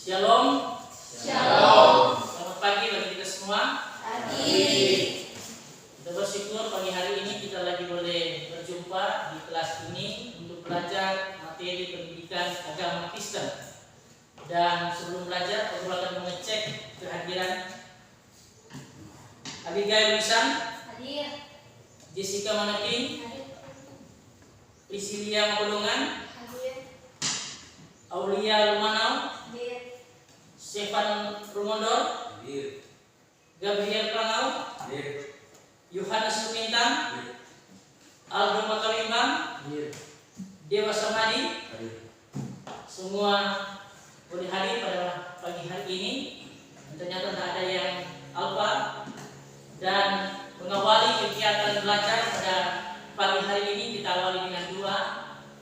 Shalom. Shalom. Selamat pagi bagi kita semua. Pagi. Kita bersyukur pagi hari ini kita lagi boleh berjumpa di kelas ini untuk belajar materi pendidikan agama Kristen. Dan sebelum belajar, aku akan mengecek kehadiran Abigail Wisan, Hadir. Jessica Manaking, Hadir. Priscilia Mabolongan, Hadir. Aulia Lumanau, Hadir. Stefan Rumondor, Hadir. Gabriel Prangau, Hadir. Yohanes Lumintang, Hadir. Aldo Makalimbang, Hadir. Dewa Samadi. Hadir. Semua boleh hadir pada pagi hari ini. Ternyata tidak ada yang alpa. Dan mengawali kegiatan belajar pada pagi hari ini kita awali dengan doa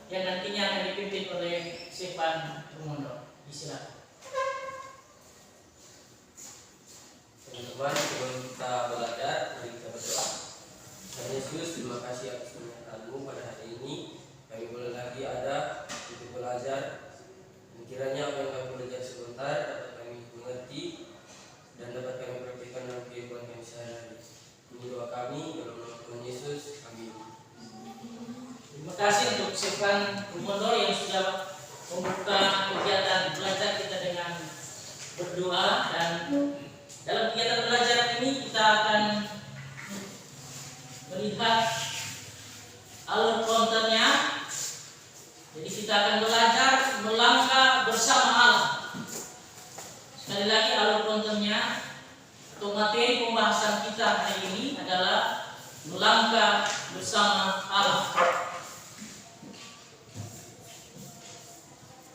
yang nantinya akan dipimpin oleh Stefan Rumondo. Silakan. Teman-teman, sebelum kita belajar, mari kita berdoa. Tuhan Yesus, terima kasih atas penyertaan-Mu pada hari ini. Kami boleh lagi ada untuk belajar. Dan kiranya apa yang kami belajar sebentar dapat kami mengerti dan dapat kami praktikkan dalam kehidupan kami sehari-hari. Ini doa kami dalam nama Tuhan Yesus. Amin. Terima kasih untuk Stefan Rumondo yang sudah membuka kegiatan belajar kita dengan berdoa. Dan dalam kegiatan belajar ini kita akan melihat alur kontennya. Jadi kita akan belajar melangkah bersama Allah. Sekali lagi alur kontennya atau materi pembahasan kita hari ini adalah melangkah bersama Allah.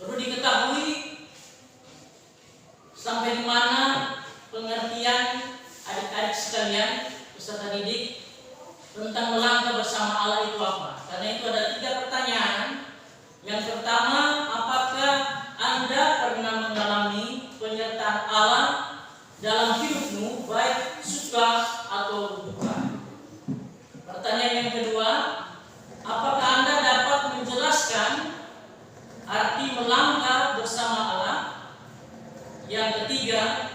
Perlu diketahui sampai di mana pengertian adik-adik sekalian peserta didik tentang melangkah bersama Allah itu apa? Karena itu ada 3 pertanyaan. Yang pertama, apakah Anda pernah mengalami penyertaan Allah dalam hidupmu, baik suka atau duka? Pertanyaan yang kedua, apakah Anda dapat menjelaskan arti melangkah bersama Allah? Yang ketiga,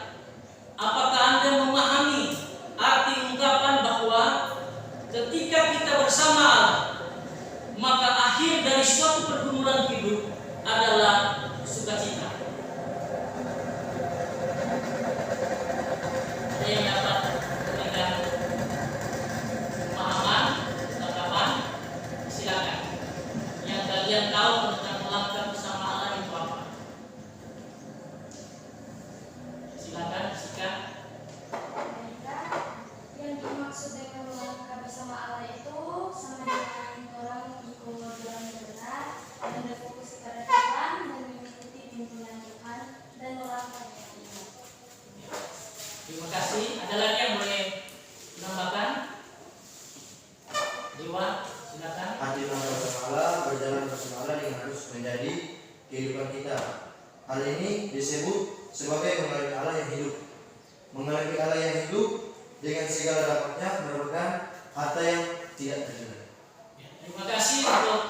apakah Anda memahami arti ungkapan bahwa ketika kita bersama Allah, maka akhir dari suatu pergumulan hidup adalah sukacita? Ada yang dapat memberikan pemahaman, tanggapan? Silakan. Yang kalian tahu tentang melangkah bersama Allah itu apa? Silakan, Jessica. Yang dimaksud dengan melangkah bersama Allah itu sama dengan orang mengikuti jalan yang benar dan berfokus kepada Tuhan dan mengikuti pimpinan Tuhan dan melangkah dengan iman. Terima kasih. Ada lagi yang boleh menambahkan? Dewa, silakan. Arti melangkah bersama Allah, berjalan bersama Allah yang harus menjadi kehidupan kita. Hal ini disebut sebagai mengalami Allah yang hidup. Mengalami Allah yang hidup dengan segala dampaknya merupakan harta yang tidak ternilai. Terima kasih untuk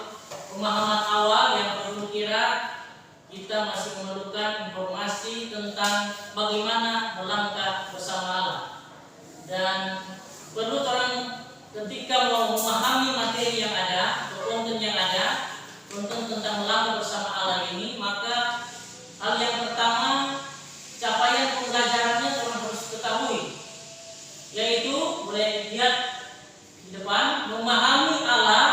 pemahaman awal yang perlu kira kita masih memerlukan informasi tentang bagaimana melangkah bersama Allah. Dan perlu orang ketika mau memahami materi yang ada atau konten yang ada, konten tentang melangkah bersama Allah ini, maka hal yang pertama, capaian pembelajarannya orang harus ketahui, yaitu boleh lihat di depan, memahami Allah,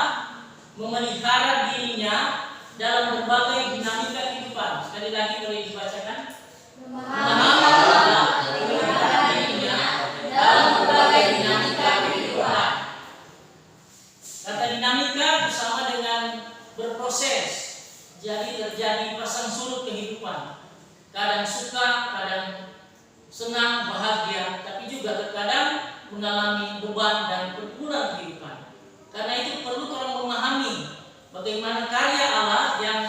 memelihara dirinya dalam berbagai dinamika kehidupan. Sekali lagi boleh dibacakan. Memahami Allah, memelihara dirinya dalam berbagai dinamika kehidupan. Kata dinamika bersama dengan berproses. Jadi terjadi pasang surut kehidupan. Kadang suka, kadang senang, bahagia, tapi juga terkadang mengalami beban dan pergumulan kehidupan. Karena itu perlu orang memahami bagaimana karya Allah yang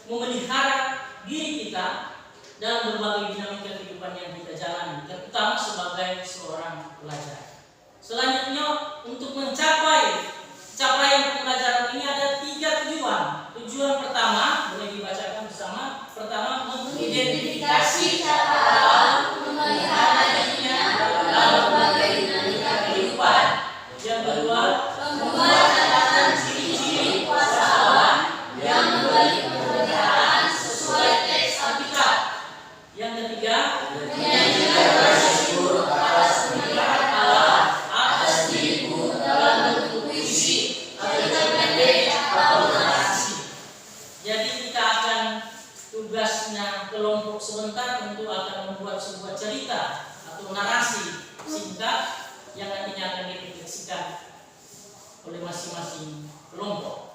memelihara diri kita dalam berbagai dinamika kehidupan yang kita jalani, terutama sebagai seorang pelajar. Selanjutnya, untuk mencapai capaian pembelajaran ini ada 3 tujuan. Tujuan pertama boleh dibacakan bersama. Pertama, menghidupkan mengidentifikasi cara Allah memelihara dirinya dalam berbagai dinamika kehidupan. Yang kedua, membuat catatan ciri-ciri kuasa Allah yang memberi pemeliharaan sesuai teks Alkitab. Yang ketiga, menyanyikan bersyukur atas pemeliharaan Allah atas diriku dalam bentuk puisi, cerita pendek atau narasi. Jadi kita akan tugasnya kelompok sebentar untuk akan membuat sebuah cerita atau narasi singkat yang nantinya akan direfleksikan oleh masing-masing kelompok.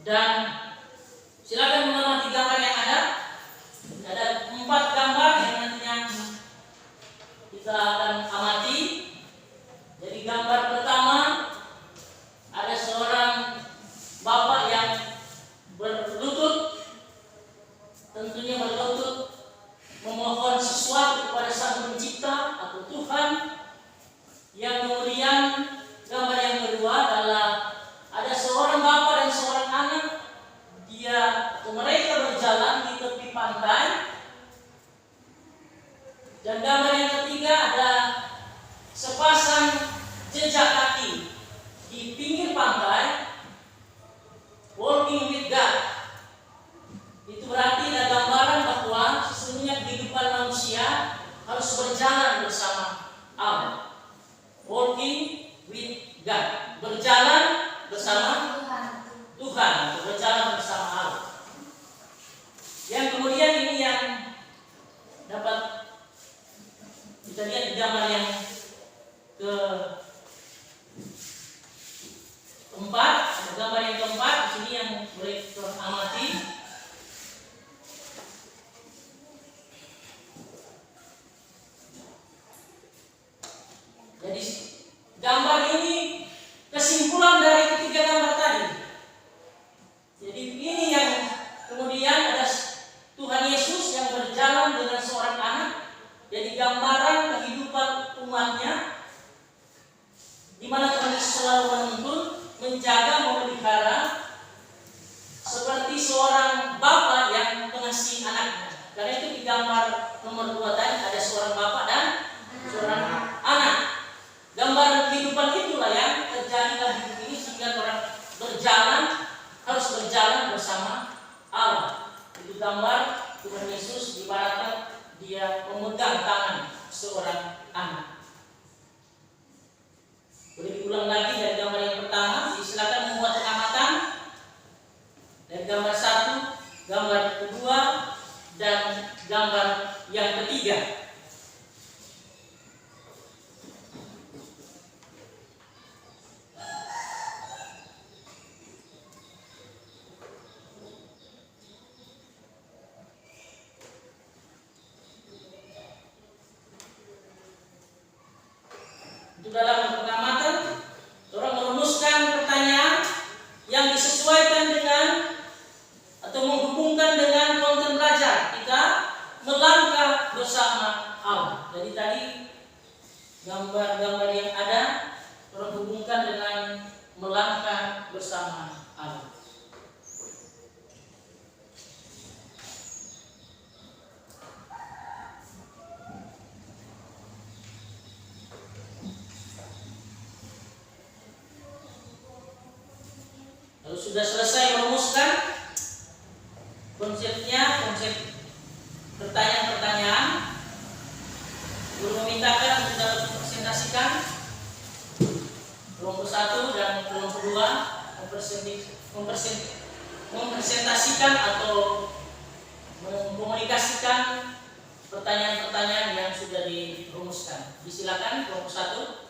Dan silakan mengamati gambar yang ada. Ada 4 gambar yang nantinya kita akan amati. Jadi gambar pertama ada seorang bapak yang berlutut, tentunya berlutut memohon sesuatu kepada Sang Pencipta atau Tuhan. Yang kemudian gambar yang kedua adalah ada seorang bapak dan seorang anak, dia atau mereka berjalan di tepi pantai. Dan gambar yang ketiga ada sepasang jejak kaki di pinggir pantai, walking with God. Itu berarti ada gambaran bahwa sesungguhnya kehidupan manusia harus berjalan bersama Allah. Walking with God, berjalan bersama Tuhan atau berjalan bersama Allah. Yang kemudian ini yang dapat kita lihat di gambar yang keempat. Ada gambar yang keempat di sini yang boleh kita amati. Jadi gambar ini kesimpulan dari ketiga gambar tadi. Jadi ini yang kemudian ada Tuhan Yesus yang berjalan dengan seorang anak. Jadi gambaran kehidupan umatnya, di mana Tuhan Yesus selalu menuntun, menjaga, memelihara, seperti seorang bapak yang mengasihi anaknya. Karena itu di gambar nomor 2 tadi ada seorang bapak dan seorang anak. Gambaran kehidupan itulah yang terjadi dalam hidup ini, sehingga orang harus berjalan bersama Allah. Itu gambar Tuhan Yesus ibaratkan dia memegang tangan seorang anak. Boleh diulang lagi dari gambar yang pertama. Silakan membuat pengamatan dari gambar 1, gambar kedua, dan gambar yang ketiga. Dalam pengamatan, orang merumuskan pertanyaan yang disesuaikan dengan atau menghubungkan dengan konten belajar kita melangkah bersama Allah. Jadi tadi gambar-gambar yang ada orang hubungkan dengan melangkah bersama Allah. Lalu sudah selesai merumuskan konsepnya, konsep pertanyaan-pertanyaan, guru memintakan untuk dapat presentasikan kelompok 1 dan kelompok 2 mempresentasikan atau mengkomunikasikan pertanyaan-pertanyaan yang sudah dirumuskan. Disilakan kelompok 1.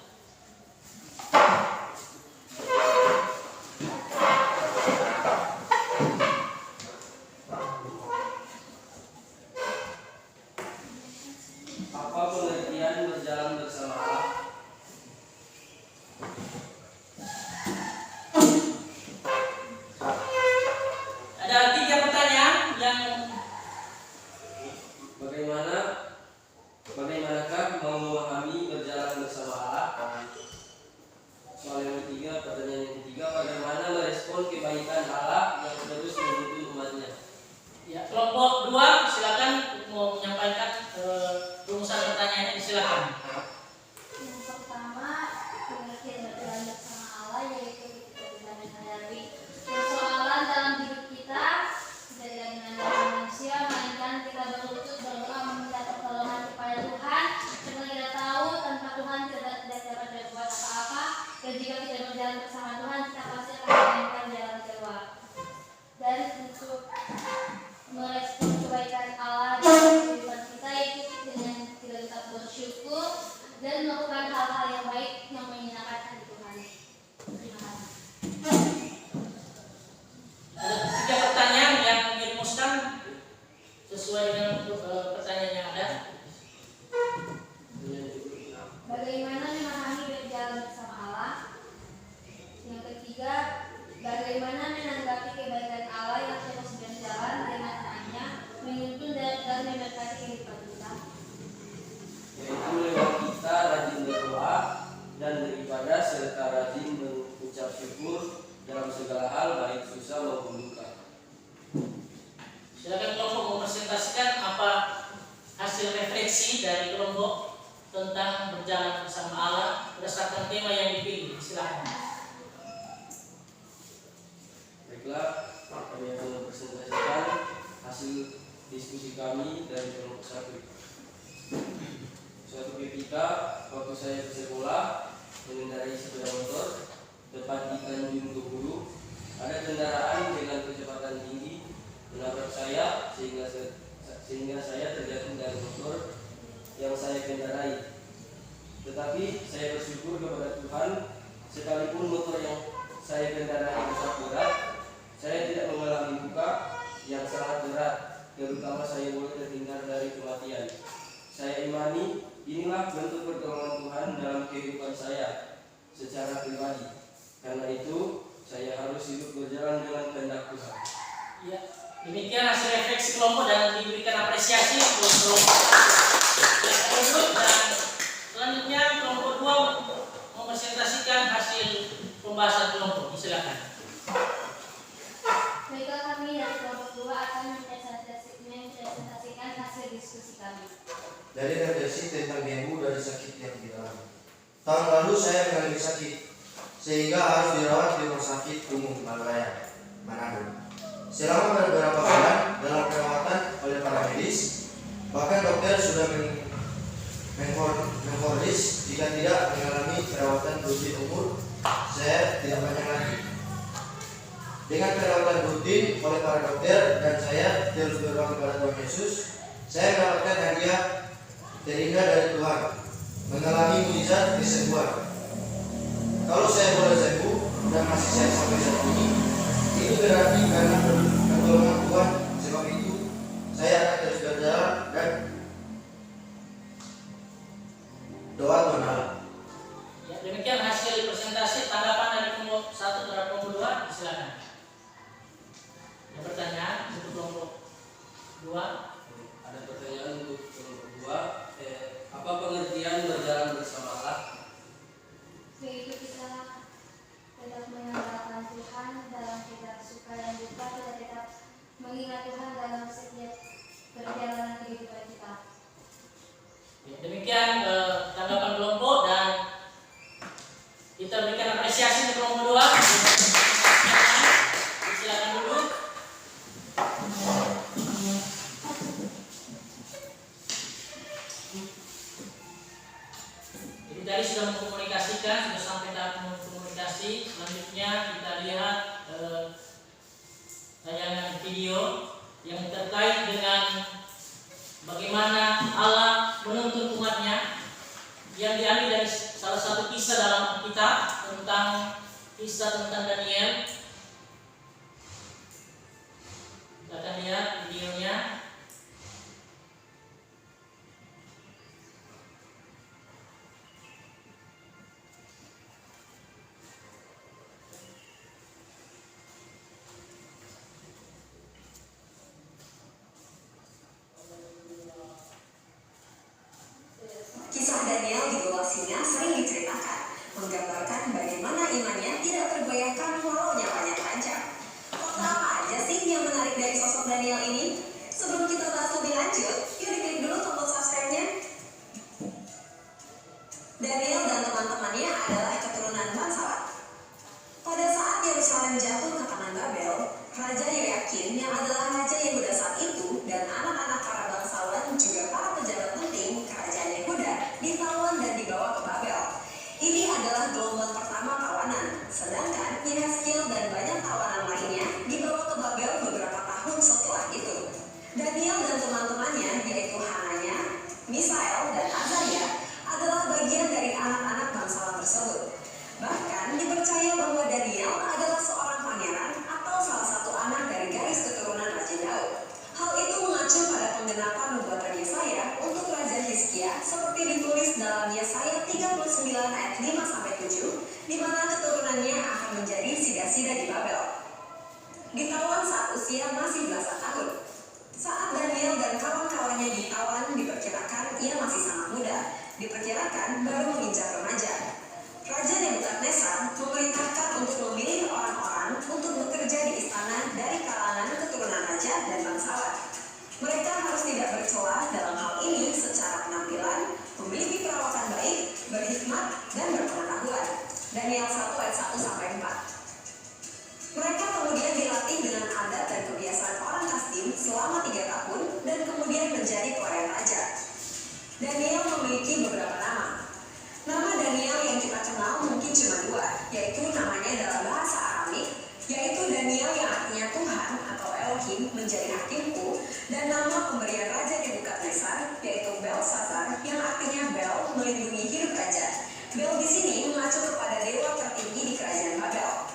hasil diskusi kami dari kelompok 1. Suatu ketika waktu saya bersekolah mengendarai sepeda motor tepat di Tanjung Gubulu, ada kendaraan dengan kecepatan tinggi menabrak saya sehingga saya terjatuh dari motor yang saya kendarai. Tetapi saya bersyukur kepada Tuhan, sekalipun motor yang saya kendarai rusak berat, saya tidak mengalami luka yang sangat berat, terutama saya boleh terhindar dari kematian. Saya imani inilah bentuk pertolongan Tuhan dalam kehidupan saya secara pribadi. Karena itu saya harus hidup berjalan dengan kehendak Tuhan. Ya, demikian hasil refleksi kelompok dan diberikan apresiasi untuk kelompok tersebut. Dan selanjutnya kelompok 2 mempresentasikan hasil pembahasan kelompok. Silakan. Baiklah, kami dari kelompok 2 akan mempresentasikan hasil diskusi kami. Dari refleksi tentang ibu dari sakit yang dialami. Tahun lalu saya mengalami sakit sehingga harus dirawat di rumah sakit umum Malaya, Manado. Selama beberapa bulan dalam perawatan oleh para medis, bahkan dokter sudah mengfonis jika tidak mengalami perawatan rutin umur, saya tidak banyak lagi. Dengan perawatan rutin oleh para dokter dan saya terus berdoa kepada Tuhan Yesus, saya mendapatkan hadiah terindah dari Tuhan, mengalami mujizat kesembuhan. Kalau saya boleh sembuh dan masih sehat sampai saat ini, itu berarti karena pertolongan Tuhan. Sebab itu saya akan terus berjalan dan doa Tuhan Allah. Ya, demikian hasil presentasi. Tanggapan dari kelompok 1 terhadap kelompok 2, silakan. Ada pertanyaan untuk kelompok 2? Ada pertanyaan untuk kelompok 2. Apa pengertian berjalan bersama Allah? Yaitu kita tetap mengandalkan Tuhan dalam segala suka dan duka, kita tetap mengingat Tuhan dalam setiap perjalanan kehidupan kita. Ya, demikian tanggapan kelompok dan kita berikan apresiasi untuk kelompok 2. Silakan dulu. Jadi tadi sudah mengkomunikasikan, sudah sampai tahap mengkomunikasi. Selanjutnya kita lihat tayangan video yang terkait dengan bagaimana Allah menuntun umatnya, yang diambil dari salah satu kisah dalam Alkitab tentang Daniel. Kita akan lihat videonya. Kisah Daniel di Gua Singa sering diceritakan, menggambarkan bagaimana imannya tidak tergoyahkan walau nyawanya terancam. Fakta apa aja sih yang menarik dari sosok Daniel ini? Sebelum kita bahas lebih lanjut, yuk diklik dulu tombol subscribe-nya. Daniel dan teman-temannya adalah keturunan bangsawan. Pada saat Yerusalem jatuh ke tangan Babel, Raja Yoyakin yang adalah Raja Yehuda saat itu dan anak-anak para bangsawan juga para pejabat penting kerajaan Yehuda ditawan dan dibawa ke Babel. Ini adalah gelombang pertama tawanan, sedangkan Yehezkiel dan banyak tawanan lainnya dibawa ke Babel beberapa tahun setelah itu. Daniel dan teman-temannya, yaitu Hananya, Misael, dan Azaria, adalah bagian dari anak-anak bangsawan tersebut. Bahkan dipercaya bahwa Daniel adalah seorang pangeran atau salah satu anak dari garis keturunan Raja Daud. Hal itu mengacu pada penggenapan nubuatan Yesaya untuk Raja Hizkia seperti ditulis dalam Yesaya 39 ayat 5-7, di mana keturunannya akan menjadi sida-sida di Babel. Ditawan saat usia masih belasan tahun. Saat Daniel dan kawan-kawannya ditawan, diperkirakan ia masih sangat muda. Diperkirakan baru menginjak remaja. Raja Nebukadnezar memerintahkan untuk memilih orang-orang untuk bekerja di istana dari kalangan keturunan raja dan bangsawan. Mereka harus tidak bercela dalam hal ini secara penampilan, memiliki perawakan baik, berhikmat, dan berpengetahuan. Daniel 1 ayat 1-4. Mereka kemudian dilatih dengan adat dan kebiasaan orang Kasdim selama 3 Daniel yang artinya Tuhan atau Elohim menjadi hakimku, dan nama pemberian Raja Nebukadnezar yaitu Belsazar yang artinya Bel melindungi hidup raja. Bel di sini mengacu kepada dewa tertinggi di kerajaan Babel.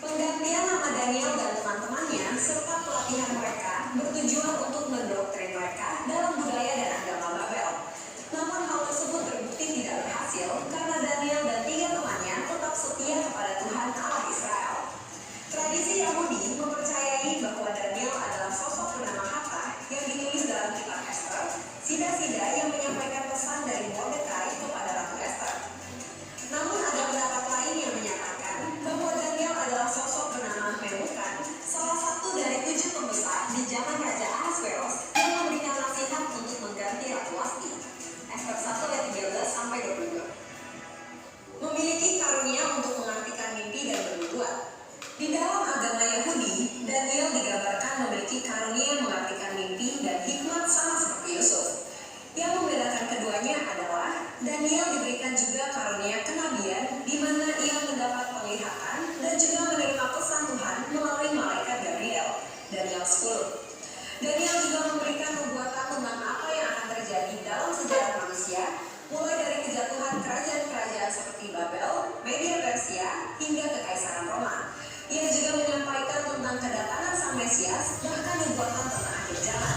Penggantian nama Daniel dan teman-temannya serta pelatihan mereka bertujuan untuk mendoktrin mereka dalam budaya dan agama Babel. Namun hal tersebut terbukti tidak berhasil karena Daniel dan 3 temannya tetap setia kepada Tuhan Allah Israel. Tradisi Yahudi mempercayai bahwa Daniel adalah sosok bernama Hatta yang ditulis dalam kitab Esther, sida-sida yang menyampaikan pesan dari Mordekai kepada Ratu Esther. Namun ada pendapat lain yang menyatakan bahwa Daniel adalah sosok bernama Memukan, salah satu dari 7 pembesar di zaman Raja Ahasveros yang memberikan nasihat untuk mengganti Ratu Wasti. Esther 1 ayat 13-22. Memiliki karunia untuk mengartikan mimpi dan bernubuat. Di dalam agama Yahudi, Daniel digambarkan memiliki karunia mengartikan mimpi dan hikmat sama seperti Yusuf. Yang membedakan keduanya adalah Daniel diberikan juga karunia kenabian di mana ia mendapat penglihatan dan juga menerima pesan Tuhan melalui malaikat Gabriel. Daniel 10. Daniel juga memberikan nubuatan tentang apa yang akan terjadi dalam sejarah manusia, mulai dari kejatuhan kerajaan-kerajaan seperti Babel, Media Persia, hingga kekaisaran Roma. Ia juga menyampaikan tentang kedatangan Sang Mesias, bahkan nubuatan tentang akhir zaman.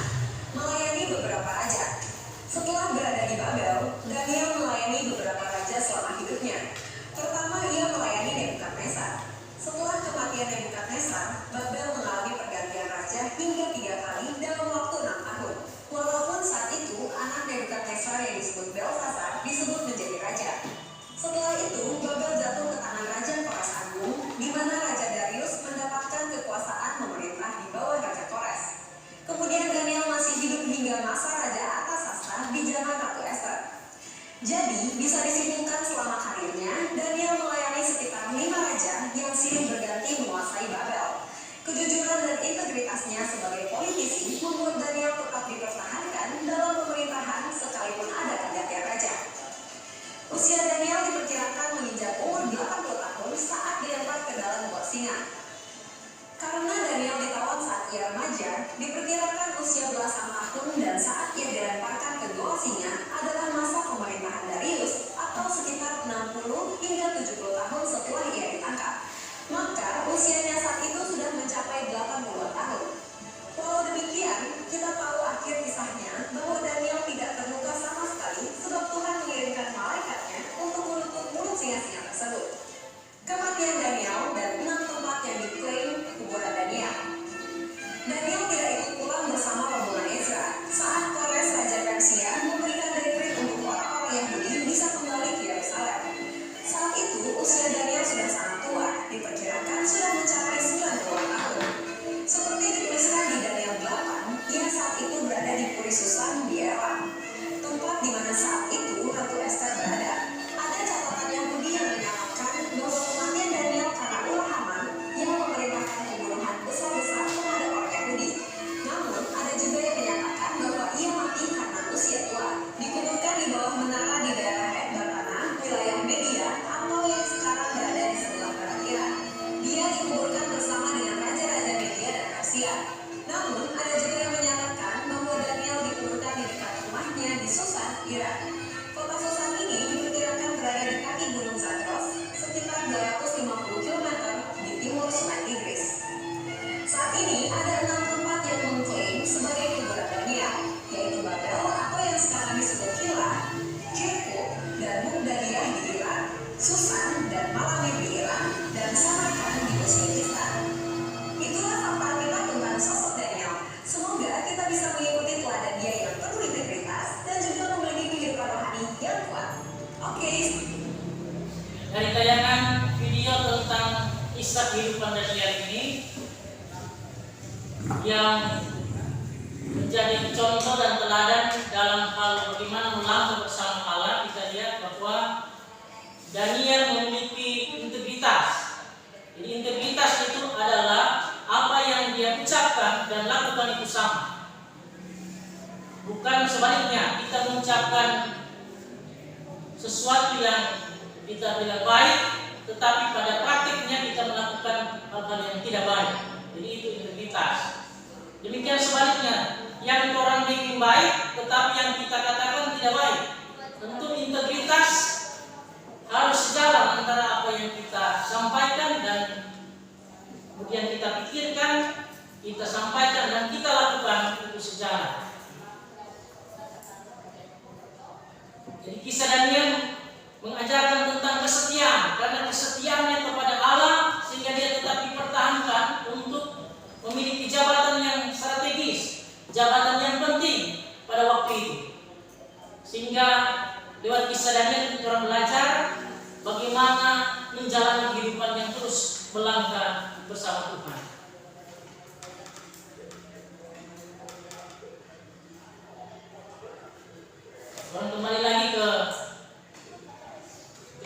Melayani beberapa raja. Setelah berada di Babel, Daniel melayani beberapa raja selama hidupnya. Pertama, ia melayani Nebukadnezar. Setelah kematian Nebukadnezar, Babel mengalami pergantian raja hingga 3 kali dalam waktu 6 tahun. Walaupun saat itu, anak Nebukadnezar yang disebut Belsazar disebut menjadi raja. Setelah itu, Babel jatuh ke tangan Raja Kores Agung, di mana Raja Darius mendapatkan kekuasaan memerintah di bawah Raja Kores. Kemudian Daniel masih hidup hingga masa Raja Artasasta di zaman Ratu Esther. Jadi, bisa disimpulkan selama karirnya, Daniel melayani sekitar 5 raja yang silih berganti menguasai Babel. Kejujuran dan integritasnya sebagai politisi membuat Daniel tetap dipertahankan dalam pemerintahan sekalipun ada pergantian raja. Usia Daniel diperkirakan menginjak umur 80 tahun saat dilempar ke dalam gua singa. Karena Daniel ditawan saat ia remaja, diperkirakan usia belasan tahun dan saat ia dilemparkan ke gua singa adalah masa pemerintahan Darius atau sekitar 60 hingga 70 tahun setelah ia ditangkap. Maka usianya saat itu sudah mencapai 82 tahun. Walau demikian, kita tahu akhir kisahnya bahwa Daniel tidak terluka sama sekali sebab Tuhan mengirimkan malaikatnya untuk menutup mulut singa-singa tersebut. Kematian Daniel dan 6 tempat yang diklaim kuburan Daniel. Daniel tidak ikut pulang bersama rombongan Ezra saat Kores Raja Persia memberikan dekret untuk orang-orang Yahudi bisa kembali ke Yerusalem. Saat itu usia Daniel sudah sangat tua, diperkirakan sudah mencapai 90 tahun. Seperti dituliskan di Daniel 8, ia saat itu berada di Puri Susan di Elam, tempat di mana saat itu Ratu Esther berada. Ada catatan Yahudi yang menyatakan bahwa kematian Daniel karena ulah Haman yang memerintahkan pembunuhan besar-besar terhadap orang Yahudi. Namun, ada juga yang menyatakan bahwa ia mati karena usia tua, dikuburkan di bawah menara di daerah Ekbatana, wilayah Media, atau yang sekarang berada di sebelah barat Iran. Dia dikuburkan bersama dengan raja-raja Media dan Persia. Namun, ada juga yang menyatakan bahwa Daniel dikuburkan di dekat rumahnya di Susan, Iran. Kota Susan ini diperkirakan berada di kaki Gunung Zagros, sekitar 250 km di timur Sungai Tigris. Saat ini ada 6 tempat yang mengklaim sebagai kuburan Daniel, yaitu Babel atau yang sekarang disebut Hilla, Kirkuk, dan Mugdaliyah di Iran, Susan dan Malamir di Iran, dan Samarkand di Uzbekistan. Itulah fakta kita tentang sosok Daniel. Semoga kita bisa mengikuti teladan dia yang penuh integritas dan juga memiliki kehidupan rohani yang kuat. Oke. Dari tayangan video tentang kisah kehidupan Daniel ini yang menjadi contoh dan teladan dalam hal bagaimana melangkah bersama Allah, kita lihat bahwa Daniel memiliki integritas. Jadi integritas itu adalah apa yang dia ucapkan dan lakukan itu sama. Bukan sebaliknya, kita mengucapkan sesuatu yang kita bilang baik, tetapi pada praktiknya kita melakukan hal-hal yang tidak baik. Jadi itu integritas. Demikian sebaliknya, yang orang bikin baik tetapi yang kita katakan tidak baik. Tentu integritas harus sejalan antara apa yang kita sampaikan dan kemudian kita pikirkan, kita sampaikan dan kita lakukan itu sejalan. Jadi kisah Daniel mengajarkan tentang kesetiaan, karena kesetiaannya kepada Allah sehingga dia tetap dipertahankan untuk memiliki jabatan yang strategis, jabatan yang penting pada waktu itu. Sehingga lewat kisah Daniel kita belajar bagaimana menjalani kehidupan yang terus melangkah bersama Tuhan. Orang kembali lagi ke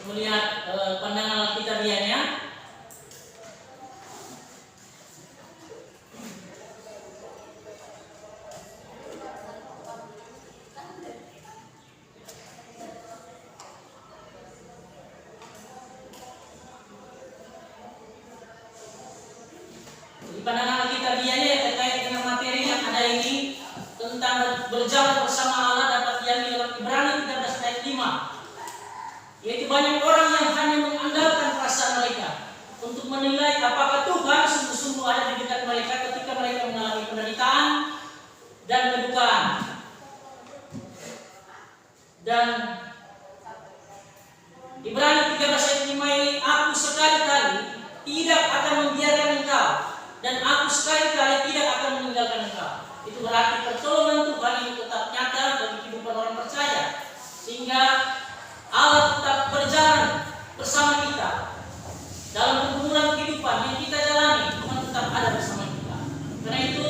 melihat pandangan Alkitabiahnya. Di pandangan Alkitabiahnya yang terkait dengan materi yang ada ini tentang berjalan bersama Allah dapat diambil dalam Ibrani 13 ayat 5. Yaitu banyak orang yang hanya mengandalkan perasaan mereka untuk menilai apakah Tuhan sungguh-sungguh ada di dekat mereka ketika mereka mengalami penderitaan dan kedukaan. Dan Ibrani 13 ayat 5 ini, aku sekali-kali tidak akan membiarkan engkau dan aku sekali-kali tidak akan meninggalkan engkau. Itu berarti pertolongan Tuhan itu tetap nyata bagi kehidupan orang percaya, sehingga Allah tetap berjalan bersama kita dalam pergumulan kehidupan yang kita jalani. Tuhan tetap ada bersama kita. Karena itu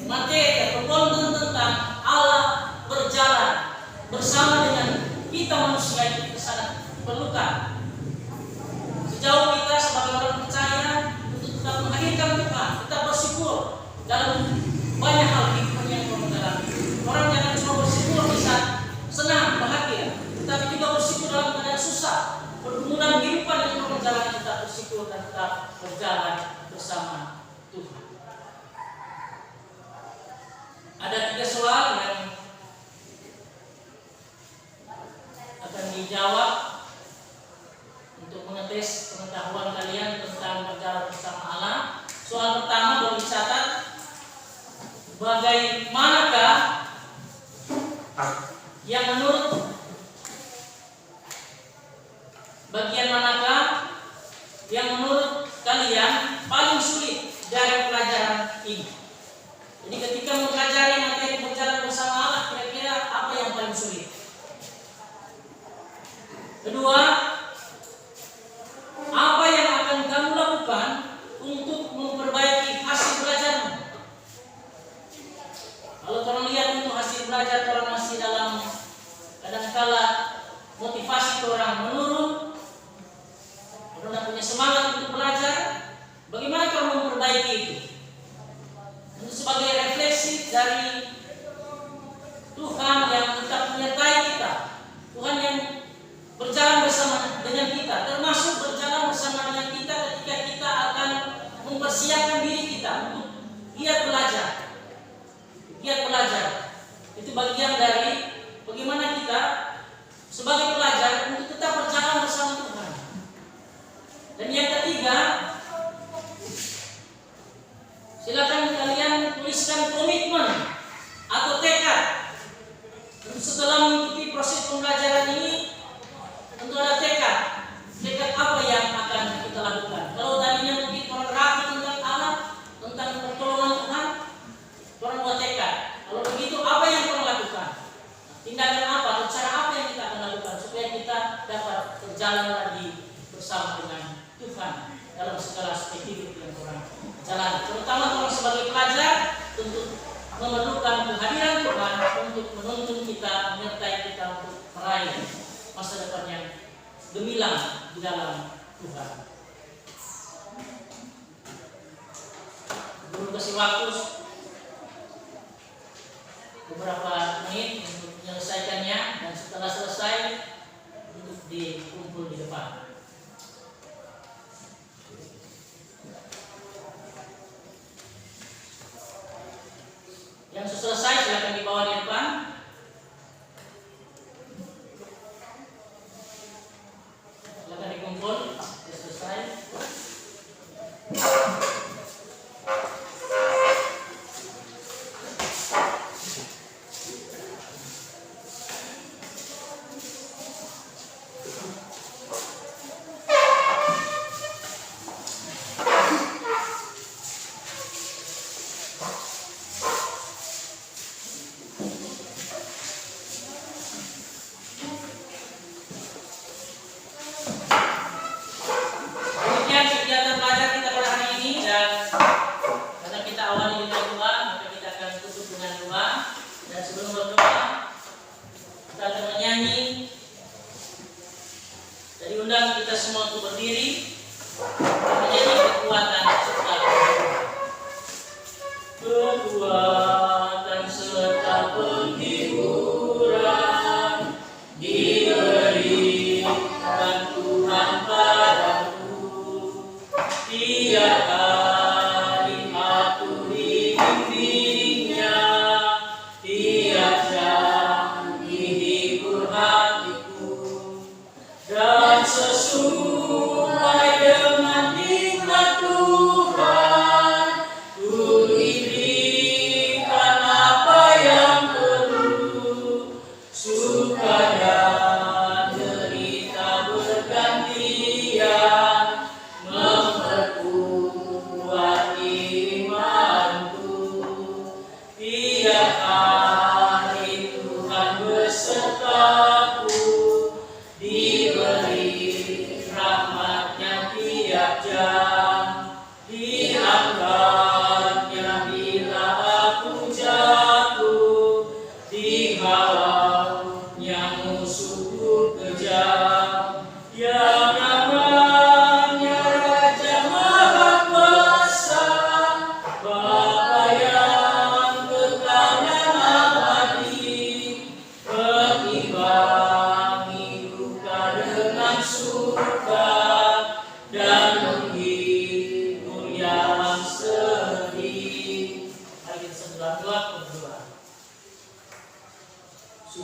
materi atau konten tentang Allah berjalan bersama dengan kita manusia itu sangat perlukan. Sejauh kita sebagai orang percaya untuk tetap menghadirkan Tuhan, tetap bersyukur dalam banyak hal kehidupan yang kita jalani. Orang jangan cuma bersyukur di saat senang, bahagia, tetapi juga bersyukur dalam keadaan susah. Pergumulan kehidupan yang kita jalani, tetap bersyukur dan tetap berjalan bersama Tuhan. Ada 3 soal yang akan dijawab untuk mengetes pengetahuan kalian tentang berjalan bersama Allah. Soal pertama boleh dicatat, bagaimanakah yang menurut bagian manakah yang menurut kalian paling sulit dari pelajaran ini? Jadi ketika mempelajari materi berjalan bersama Allah, kira-kira apa yang paling sulit? Kedua, apa yang akan kamu lakukan untuk memperbaiki hasil belajarmu? Kalau orang lihat untuk hasil belajar orang masih dalam kadangkala motivasi orang menurun, orang tidak punya semangat untuk belajar, bagaimana kamu memperbaiki itu? Untuk sebagai refleksi dari Tuhan yang tetap menyertai kita, Tuhan yang berjalan bersama dengan kita, termasuk berjalan bersama dengan kita ketika kita akan mempersiapkan diri kita untuk giat belajar. Giat belajar itu bagian dari bagaimana kita sebagai pelajar untuk tetap berjalan bersama Tuhan. Dan yang ketiga, silakan kalian tuliskan komitmen atau tekad. Setelah mengikuti proses pembelajaran ini, tentu ada tekad. Tekad apa yang akan kita lakukan? Kalau tadinya mungkin orang ragu tentang Allah, tentang pertolongan Tuhan, orang buat tekad. Kalau begitu, apa yang orang lakukan? Tindakan apa atau cara apa yang kita akan lakukan supaya kita dapat berjalan lagi bersama dengan Tuhan dalam segala aspek hidup yang orang jalani. Terutama orang sebagai pelajar tentu memerlukan kehadiran Tuhan untuk menuntun kita, menyertai kita untuk meraih masa depan yang gemilang di dalam Tuhan. Guru kasih waktu beberapa menit untuk menyelesaikannya, dan setelah selesai untuk dikumpul di depan.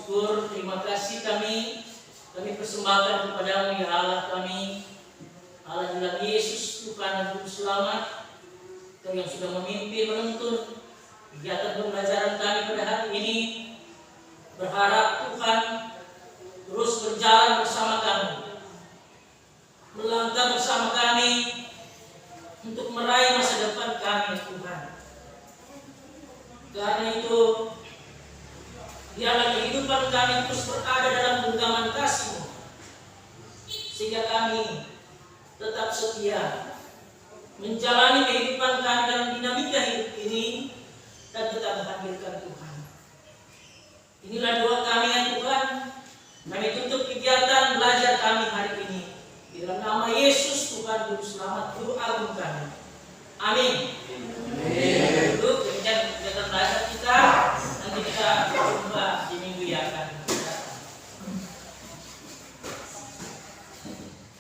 syukur, terima kasih kami persembahkan kepadamu ya Allah kami, Allah dalam Yesus Tuhan dan Juru Selamat, Kau yang sudah memimpin menuntun kegiatan pembelajaran kami pada hari ini. Berharap Tuhan terus berjalan bersama kami, melangkah bersama kami untuk meraih masa depan kami Tuhan. Karena itu biarlah kehidupan kami terus berada dalam genggaman kasih-Mu, sehingga kami tetap setia menjalani kehidupan kami dalam dinamika hidup ini dan tetap menghadirkan Tuhan. Inilah doa kami ya Tuhan. Kami tutup kegiatan belajar kami hari ini di dalam nama Yesus Tuhan Juru Selamat Guru Agung kami. Amin.